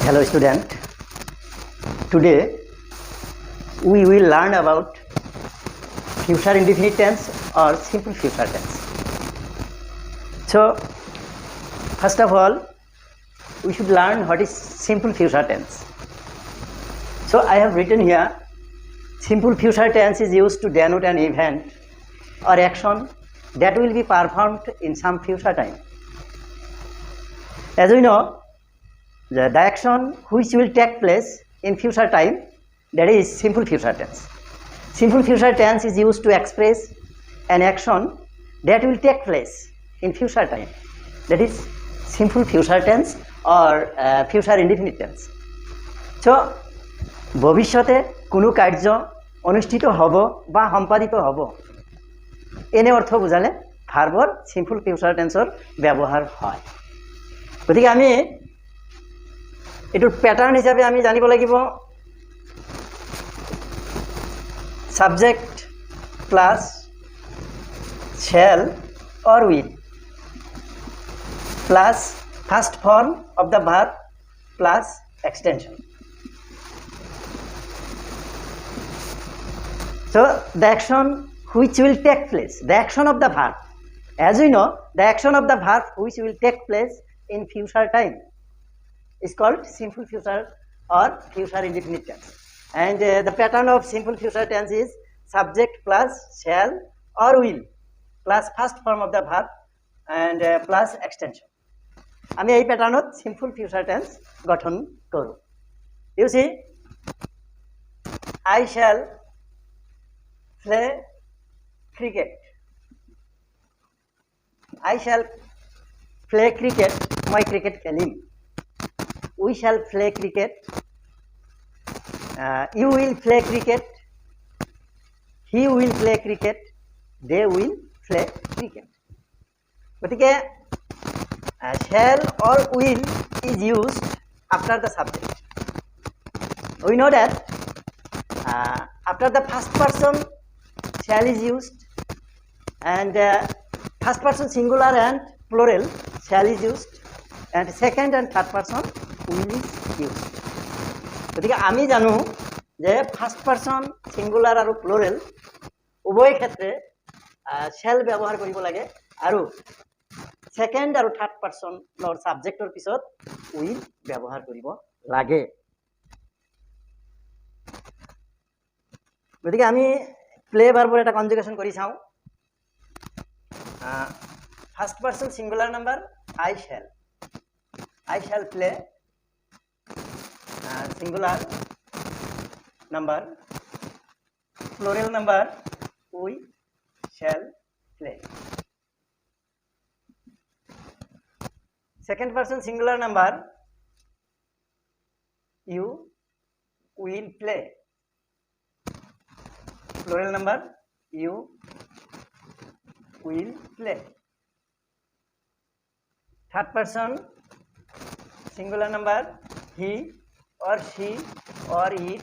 Hello student, today we will learn about future indefinite tense or simple future tense. So first of all we should learn what is simple future tense. So I have written here, simple future tense is used to denote an event or action that will be performed in some future time. As we know, the action which will take place in future time, that is simple future tense. Simple future tense is used to express an action that will take place in future time, that is simple future tense or future indefinite tense. So ভবিষ্যতে কোনো কার্য অনুষ্ঠিত হব বা সম্পাদিত হব এনে অর্থ বুঝালে ভার্বৰ সিম্পল ফিউচাৰ টেন্সৰ ব্যৱহাৰ হয়। গতিকে আমি এটোৰ প্যাটাৰ্ন হিচাপে আমি জানিব লাগিব subject plus shall or will plus first form of the verb plus extension. So the action which will take place, the action of the verb, as we know, the action of the verb which will take place in future time is called simple future or future indefinite tense. And the pattern of simple future tense is subject plus shall or will plus first form of the verb and plus extension. আমি এই প্যাটার্নত simple future tense গঠন করব। You see, I shall play cricket. I shall play cricket. My cricket খেলিম। We shall play cricket. You will play cricket. He will play cricket. They will play cricket. গতিকে shall or will is used after the subject. We know that after the first person shall is used and first person singular and plural shall is used and second and third person will is used. গতিকে আমি জানো যে first person singular আৰু plural উভয় ক্ষেত্রে shall ব্যৱহাৰ কৰিব লাগে আৰু সেকেন্ড আৰু থার্ড পারসনৰ সাবজেক্টৰ পিছত will ব্যৱহাৰ কৰিব লাগে। গতিকে আমি প্লে ভার্বৰ এটা কনজুগেশন কৰি চাওঁ। First person singular number I shall play, singular number plural number we shall play. Second person singular number you will play, plural number you will play. Third person singular number he or she or it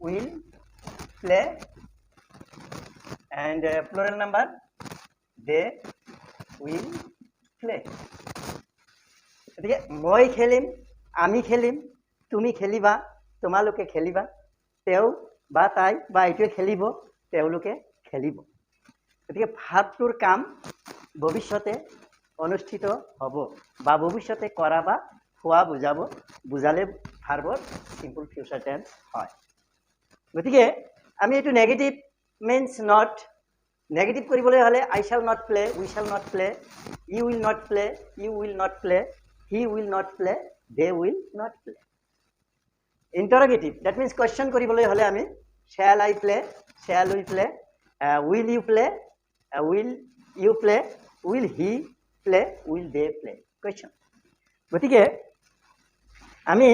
will play and plural number they will play. গতিকে মই খেলিম, আমি খেলিম, তুমি খেলিবা, তোমালোকে খেলিবা, তেও বা তাই বা এইটোৱে খেলিব, তেওঁলোকে খেলিব। গতিকে ভাৰ্বটোৰ কাম ভৱিষ্যতে অনুষ্ঠিত হ'ব বা ভৱিষ্যতে কৰা বা হোৱা বুজালে ভাৰ্বৰ সিম্পল ফিউচাৰ টেন্স হয়। গতিকে আমি এইটো নেগেটিভ মিন্স নট, নেগেটিভ কৰিবলৈ হ'লে I shall not play, we shall not play, you will not play, you will not play, he will not play, they will not play. Interrogative, that means question কৰিবলৈ হ'লে আমি shall I play, shall we play, will you play, will you play, will he play, will they play, question. গতিকে আমি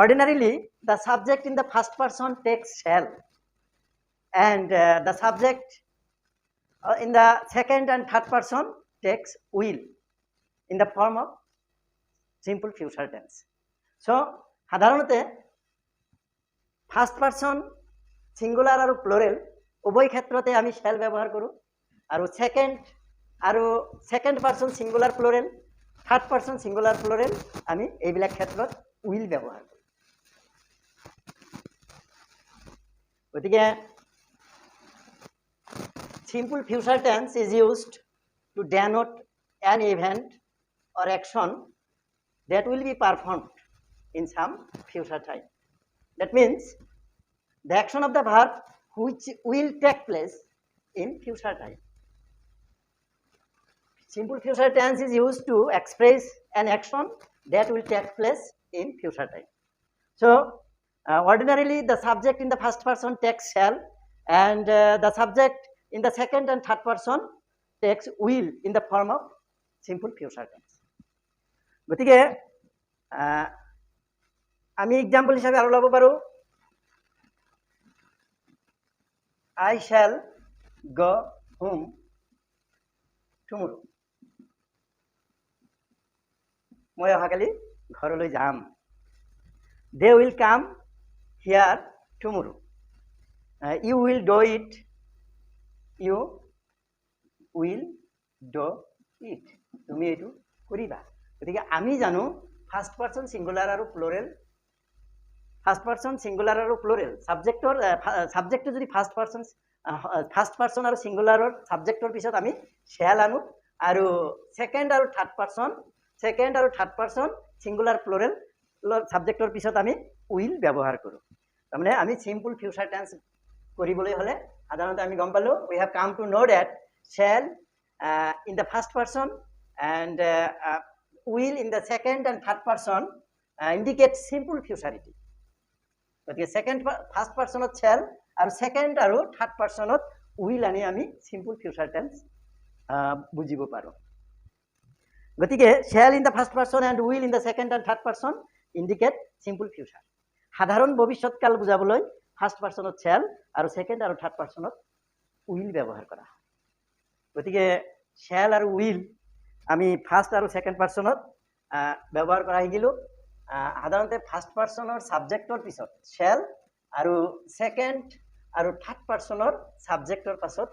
ordinarily the subject in the first person takes shall and the subject in the second and third person takes will in the form of simple future tense. So সাধাৰণতে first person singular আৰু plural উভয় ক্ষেত্ৰতে আমি shall ব্যৱহাৰ কৰোঁ আৰু second person singular plural third person singular plural আমি এইবিলাক ক্ষেত্ৰত উইল ব্যৱহাৰ কৰোঁ। গতিকে simple future tense is used to denote an event or action that will be performed in some future time. That means the action of the verb which will take place in future time. Simple future tense is used to express an action that will take place in future time. So ordinarily the subject in the first person takes shall, and the subject in the second and third person takes will in the form of simple future tense. গতিকে আমি example হিসাবে আৰু ল'ব পাৰোঁ, I shall go home tomorrow. মই অহাকালি ঘৰলৈ যাম। They will come here tomorrow. You will do it. You will do it. তুমি এইটো কৰিবা। গতিকে আমি জানো ফাৰ্ষ্ট পাৰ্চন ছিংগুলাৰ আৰু প্লুৰেল, ফাৰ্ষ্ট পাৰ্চন ছিংগুলাৰ আৰু প্লুৰেল ছাবজেক্টটো যদি ফাৰ্ষ্ট পাৰ্চন আৰু ছিংগুলাৰৰ ছাবজেক্টৰ পিছত আমি শ্যাল আনো, আৰু ছেকেণ্ড আৰু থাৰ্ড পাৰ্চন ছিংগুলাৰ প্লুৰেল ছাবজেক্টৰ পিছত আমি উইল ব্যৱহাৰ কৰোঁ। তাৰমানে আমি চিম্পল ফিউচাৰ টেন্স কৰিবলৈ হ'লে সাধাৰণতে আমি গম পালোঁ, we have come to know' that shall in the first person and will in the second and third person indicate simple futurity. গতিকে ফাৰ্ষ্ট পাৰ্চনত শ্যাল আৰু ছেকেণ্ড আৰু থাৰ্ড পাৰ্চনত উইল আনি আমি চিম্পল ফিউচাৰ টেন্স বুজিব পাৰোঁ। গতিকে shall in the first person and will in the second and third person indicate simple future. সাধাৰণ ভৱিষ্যৎকাল বুজাবলৈ ফাৰ্ষ্ট পাৰ্চনত শ্যাল আৰু ছেকেণ্ড আৰু থাৰ্ড পাৰ্চনত উইল ব্যৱহাৰ কৰা হয়। গতিকে শ্যাল আৰু উইল আমি ফাৰ্ষ্ট আৰু ছেকেণ্ড পাৰ্চনত ব্যৱহাৰ কৰা শিকিলোঁ। সাধাৰণতে ফাৰ্ষ্ট পাৰ্চনৰ ছাবজেক্টৰ পিছত শ্যাল আৰু ছেকেণ্ড আৰু থাৰ্ড পাৰ্চনৰ ছাবজেক্টৰ পাছত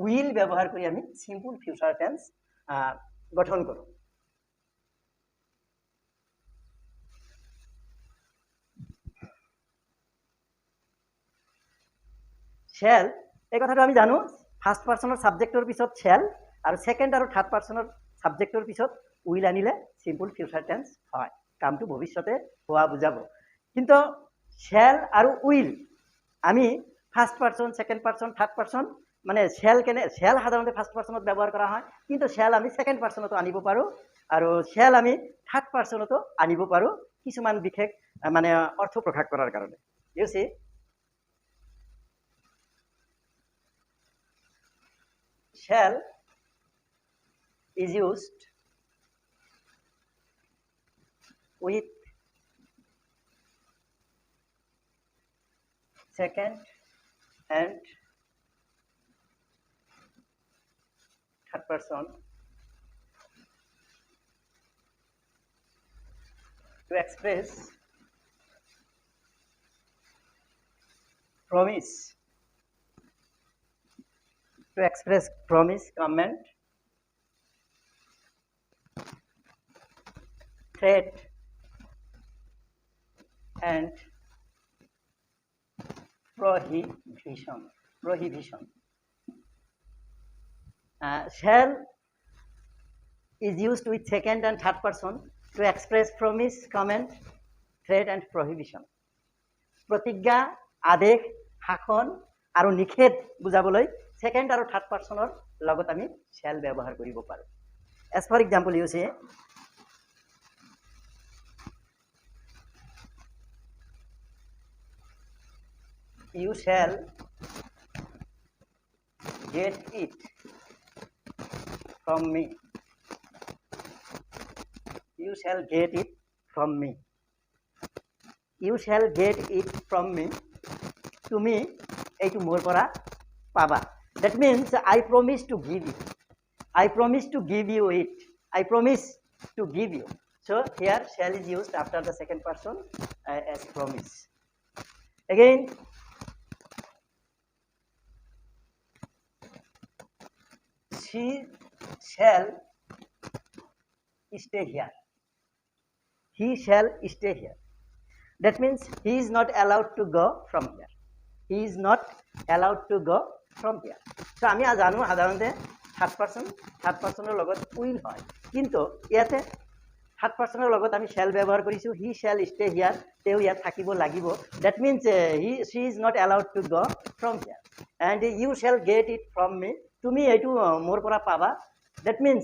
উইল ব্যৱহাৰ কৰি আমি চিম্পল ফিউচাৰ টেন্স গঠন কৰোঁ। শ্যাল এই কথাটো আমি জানো, ফাৰ্ষ্ট পাৰ্চনৰ ছাবজেক্টৰ পিছত শ্যাল আৰু ছেকেণ্ড আৰু থাৰ্ড পাৰ্চনৰ ছাবজেক্টৰ পিছত উইল আনিলে চিম্পল ফিউচাৰ টেন্স হয়, কামটো ভৱিষ্যতে হোৱা বুজাব। কিন্তু শ্যাল আৰু উইল আমি first person, second person, third person, মানে শ্যাল সাধাৰণতে ফাৰ্ষ্ট পাৰ্চনত ব্যৱহাৰ কৰা হয়, কিন্তু শ্যাল আমি ছেকেণ্ড পাৰ্চনতো আনিব পাৰোঁ আৰু শ্যাল আমি থাৰ্ড পাৰ্চনতো আনিব পাৰোঁ কিছুমান বিশেষ মানে অৰ্থ প্ৰকাশ কৰাৰ কাৰণে। U C, shall is used with second and third person to express promise, comment, threat, and prohibition. Shall is used with second and third person to express promise, comment, threat, and prohibition. প্ৰতিজ্ঞা, আদেশ, শাসন আৰু নিষেধ বুজাবলৈ second আৰু third পাৰ্চনৰ লগত আমি shall ব্যৱহাৰ কৰিব পাৰোঁ। এজ ফৰ এক্সাম্পল ইউ চে, you shall get it from me. You shall get it from me. You shall get it from me. তুমি এইটো মোৰ পৰা পাবা। That means I promise to give you. I promise to give you it. I promise to give you. So here shall is used after the second person as promise. Again, she shall stay here. He shall stay here. That means he is not allowed to go from here. He is not allowed to go from here. So আমি জানো সাধাৰণতে third পাৰ্চনৰ লগত will হয়, কিন্তু ইয়াতে third পাৰ্চনৰ লগত আমি shall ব্যৱহাৰ কৰিছোঁ। হি শ্যাল ষ্টে হিয়াৰ, তেওঁ ইয়াত থাকিব লাগিব। That means she is not allowed to go from here. And you shall get it from me, তুমি এইটো মোৰ পৰা পাবা। That means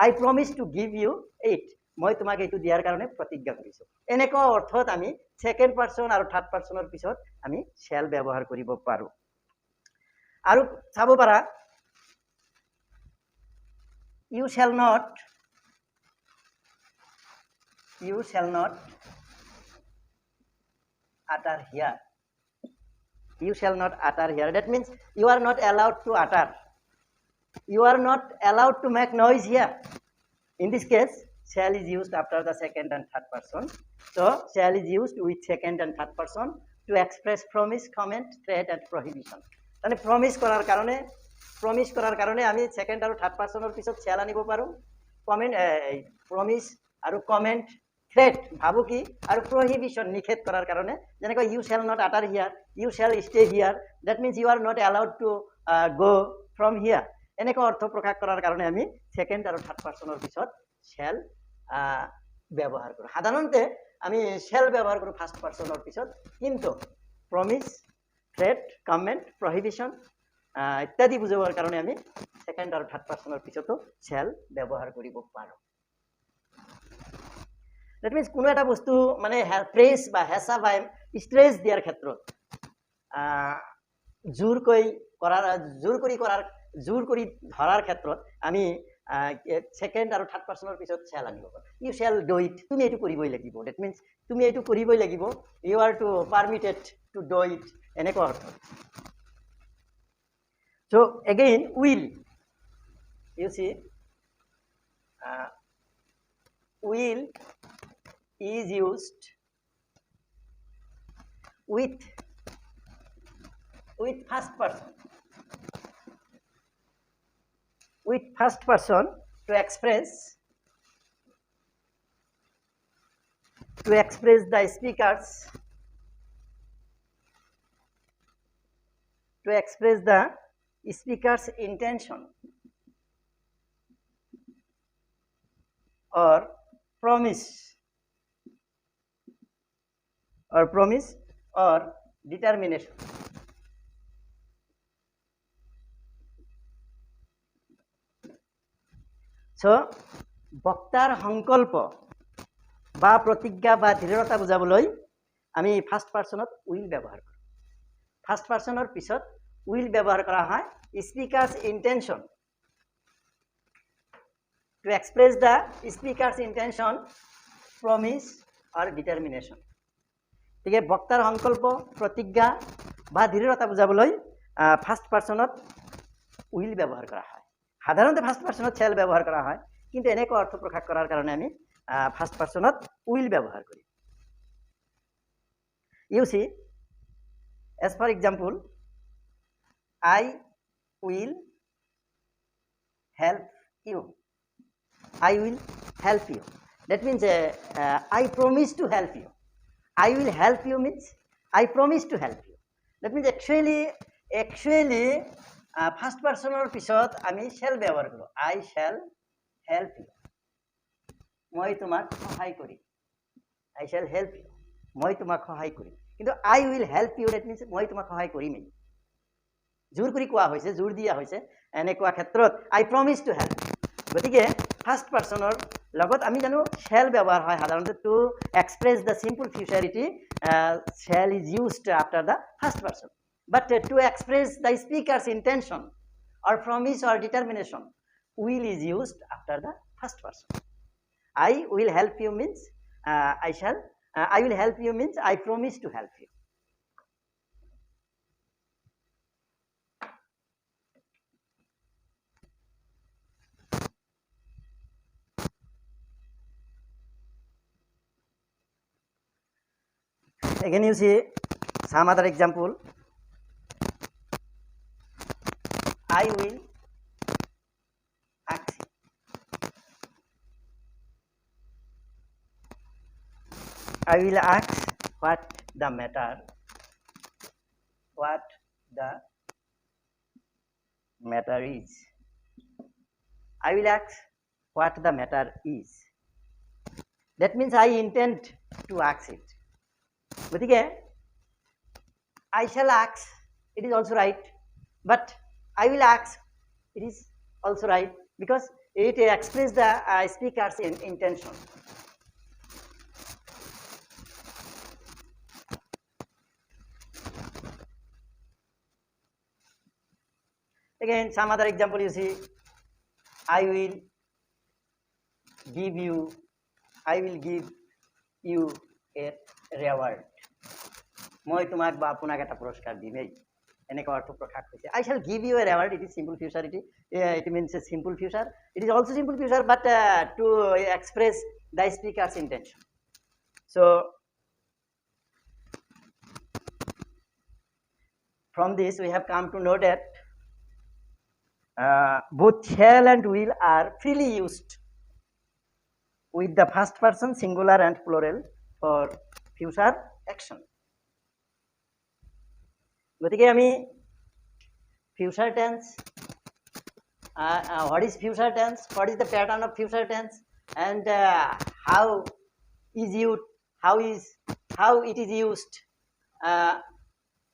I promise to give you it, মই তোমাক এইটো দিয়াৰ কাৰণে প্ৰতিজ্ঞা কৰিছোঁ। এনেকুৱা অৰ্থত আমি ছেকেণ্ড পাৰ্চন আৰু থাৰ্ড পাৰ্চনৰ পিছত আমি শ্যাল ব্যৱহাৰ কৰিব পাৰোঁ। আৰু চাব পাৰা you shall not utter here. You shall not utter here. That means you are not allowed to utter. You are not allowed to make noise here. In this case, shall is used after the second and third person. So shall is used with second and third person to express promise, comment, threat and prohibition. মানে promise কৰাৰ কাৰণে আমি second আৰু third পাৰ্চনৰ পিছত shall আনিব পাৰোঁ। Promise আৰু comment, threat ভাবুকি আৰু প্ৰহিবিশ্যন নিষেধ কৰাৰ কাৰণে, যেনেকৈ you shall not utter here, you shall stay here. That means you are not allowed to go from here. এনেকুৱা অৰ্থ প্ৰকাশ কৰাৰ কাৰণে আমি সেকেন্ড আৰু থাৰ্ড পাৰ্চনৰ পিছত শ্যাল ব্যৱহাৰ কৰোঁ। সাধাৰণতে আমি শ্যাল ব্যৱহাৰ কৰোঁ ফাৰ্ষ্ট পাৰ্চনৰ পিছত, কিন্তু প্ৰমিছ, থ্ৰেট, কমেণ্ট, প্ৰহিবিশ্যন ইত্যাদি বুজাবৰ কাৰণে আমি সেকেন্ড আৰু থাৰ্ড পাৰ্চনৰ পিছতো শ্যাল ব্যৱহাৰ কৰিব পাৰোঁ। ডেট মিনছ কোনো এটা বস্তু মানে প্ৰেছ বা হেঁচা বা ষ্ট্ৰেছ দিয়াৰ ক্ষেত্ৰত জোৰ কৰি ধৰাৰ ক্ষেত্ৰত আমি সেকেন্ড আৰু থাৰ্ড পাৰ্চনৰ পিছত শ্যাল আনিব পাৰোঁ। ইউ শ্যাল ডু ইট, তুমি এইটো কৰিবই লাগিব। ডেট মিনছ তুমি এইটো কৰিবই লাগিব। You are to permitted to do it, এনেকুৱা অৰ্থ। So again, will, you see, will is used with first person, to express the speakers, speaker's intention or promise or determination. So বক্তাৰ সংকল্প বা প্ৰতিজ্ঞা বা দৃঢ়তা বুজাবলৈ আমি ফাৰ্ষ্ট পাৰ্চনত উইল ব্যৱহাৰ কৰোঁ। ফাৰ্ষ্ট পাৰ্চনৰ পিছত উইল ব্যৱহাৰ কৰা হয় speaker's intention, to express the speaker's intention, promise or determination. গতিকে বক্তাৰ সংকল্প, প্ৰতিজ্ঞা বা দৃঢ়তা বুজাবলৈ ফাৰ্ষ্ট পাৰ্চনত উইল ব্যৱহাৰ কৰা হয়। সাধাৰণতে ফাৰ্ষ্ট পাৰ্চনত শ্যাল ব্যৱহাৰ কৰা হয়, কিন্তু এনেকুৱা অৰ্থ প্ৰকাশ কৰাৰ কাৰণে আমি ফাৰ্ষ্ট পাৰ্চনত উইল ব্যৱহাৰ কৰিম। You see, as for example, I will help you. I will help you. That means I promise to help you. I will help you means I promise to help you. That means actually first personৰ পিছত আমি shall ব্যৱহাৰ কৰোঁ। I shall help you. মই তোমাক সহায় কৰিম। I shall help you. মই তোমাক সহায় কৰিম। কিন্তু I will help you, that means মই তোমাক সহায় কৰিমেই। জোৰ কৰি কোৱা হৈছে, জোৰ দিয়া হৈছে, এনেকুৱা ক্ষেত্ৰত আই প্ৰমিছ টু হেল্প। গতিকে ফাৰ্ষ্ট পাৰ্চনৰ লগত আমি জানো শ্যাল ব্যৱহাৰ হয় সাধাৰণতে to express the simple futurity, shall is used after the first person. But to express the speaker's intention or promise or determination, will is used after the first person. I will help you means I will help you means I promise to help you. Again you see some other example. I will ask you. I will ask what the matter is. I will ask what the matter is. That means I intend to ask it. গতিকে I shall ask, it is also right, but I will ask, it is also right, because it expresses the speaker's intention. Again, some other example you see, I will give you a reward. মই তোমাক বা আপোনাক এটা পুৰস্কাৰ দিম এই এনেকুৱা অৰ্থ প্ৰকাশ কৰিছে I shall give you a reward. It is simple future. It means a simple future. It is also simple future, but to express the speaker's intention. So from this we have come to know that both shall and will are freely used with the first person singular and plural for future action. গতিকে আমি future tense, what is future tense, what is the pattern of future tense, and how it is used,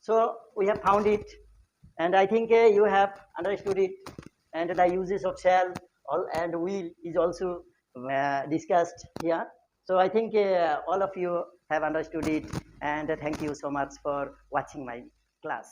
so we have found it, and I think you have understood it, and the uses of shall and will is also discussed here. So I think all of you have understood it, and thank you so much for watching my class.